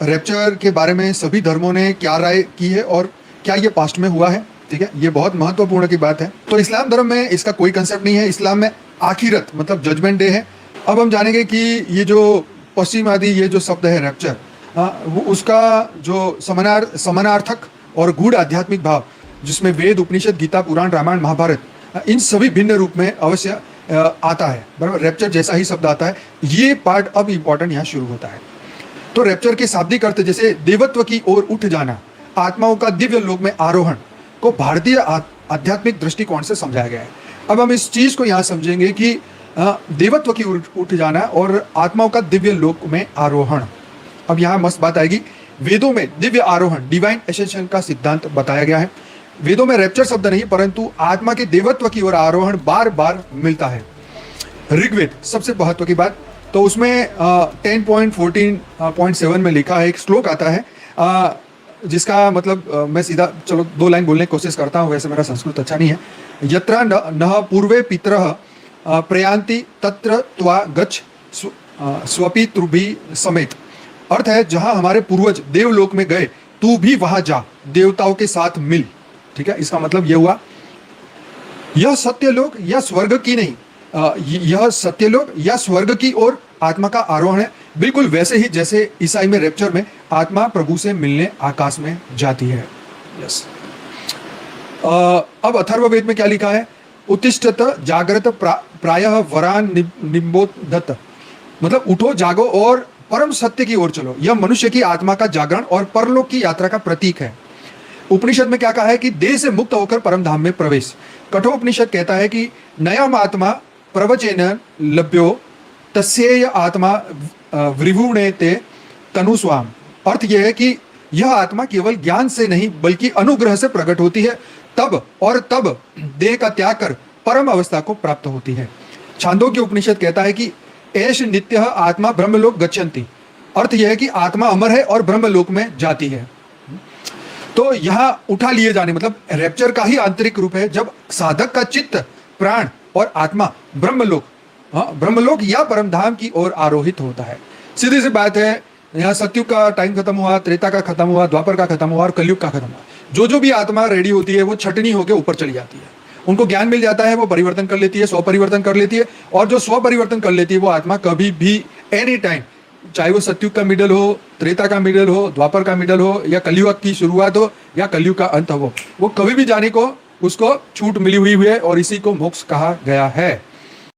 Rapture के बारे में सभी धर्मों ने क्या राय की है और क्या ये पास्ट में हुआ है, ठीक है, ये बहुत महत्वपूर्ण की बात है। तो इस्लाम धर्म में इसका कोई कंसेप्ट नहीं है। इस्लाम में आखिरत मतलब जजमेंट डे है। अब हम जानेंगे कि ये जो पश्चिमादि ये जो शब्द है रैप्चर, वो उसका जो समानार्थक और गूढ़ आध्यात्मिक भाव, जिसमें वेद, उपनिषद, गीता, पुराण, रामायण, महाभारत, इन सभी भिन्न रूप में अवश्य आता है, बराबर। रैप्चर जैसा ही शब्द आता है। ये पार्ट अब इम्पोर्टेंट यहाँ शुरू होता है। तो रैप्चर के शाब्दिक अर्थ जैसे देवत्व की ओर उठ जाना, आत्माओं का दिव्य लोक में आरोहण को भारतीय आध्यात्मिक दृष्टिकोण से समझाया गया है। अब हम इस चीज को यहाँ समझेंगे कि देवत्व की ओर उठ जाना और आत्माओं का दिव्य लोक में आरोहण। अब यहाँ मस्त बात आएगी। वेदों में दिव्य आरोहण, डिवाइन एसेंशन का सिद्धांत बताया गया है। वेदों में रैप्चर शब्द नहीं, परंतु आत्मा के देवत्व की ओर आरोहण बार बार मिलता है। ऋग्वेद सबसे महत्व की बात, तो उसमें 10.14.7 में लिखा है, एक श्लोक आता है जिसका मतलब मैं सीधा चलो 2 लाइन बोलने की कोशिश करता हूँ, वैसे मेरा संस्कृत अच्छा नहीं है। यत्र नः पूर्वे पितरः प्रयान्ति तत्र त्वा गच्छ स्वपितृभि समेत। अर्थ है जहां हमारे पूर्वज देवलोक में गए, तू भी वहां जा, देवताओं के साथ मिल, ठीक है। इसका मतलब यह हुआ यह सत्यलोक या स्वर्ग की नहीं, यह सत्यलोक या स्वर्ग की ओर आत्मा का आरोहण है, बिल्कुल वैसे ही जैसे ईसाई में रैप्चर में आत्मा प्रभु से मिलने आकाश में जाती है। यस। अब अथर्ववेद में क्या लिखा है? उत्तिष्ठत जागृत प्रायः वरान निम्बोधत, मतलब उठो जागो और परम सत्य की ओर चलो। यह मनुष्य की आत्मा का जागरण और परलोक की यात्रा का प्रतीक है। उपनिषद में क्या कहा है कि देह से मुक्त होकर परम धाम में प्रवेश। कठोपनिषद कहता है कि नयम आत्मा प्रवचेन लभ्यो तस्येय आत्मा वृभुणे ते तनुस्वाम। अर्थ यह है कि यह आत्मा केवल ज्ञान से नहीं बल्कि अनुग्रह से प्रकट होती है, तब और तब देह का त्याग कर परम अवस्था को प्राप्त होती है। छांदोग्य उपनिषद कहता है कि एष नित्य आत्मा ब्रह्मलोक गच्छन्ति। अर्थ यह है कि आत्मा अमर है और ब्रह्मलोक में जाती है। तो यहां उठा लिए जाने मतलब रैप्चर का ही आंतरिक रूप है, जब साधक का चित्त, प्राण और आत्मा ब्रह्मलोक या परमधाम की ओर आरोहित होता है। सीधी सी बात है, यहाँ सतयुग का टाइम खत्म हुआ, त्रेता का खत्म हुआ, द्वापर का खत्म हुआ और कलयुग का खत्म हुआ। जो भी आत्मा रेडी होती है वो छटनी होकर ऊपर चली जाती है। उनको ज्ञान मिल जाता है, वो परिवर्तन कर लेती है, स्व परिवर्तन कर लेती है। और जो स्व परिवर्तन कर लेती है वो आत्मा कभी भी एनी टाइम, चाहे वो सतयुग का मिडल हो, त्रेता का मिडल हो, द्वापर का मिडल हो या कलयुग की शुरुआत हो या कलयुग का अंत हो, वो कभी भी जाने को उसको छूट मिली हुई है और इसी को मोक्ष कहा गया है।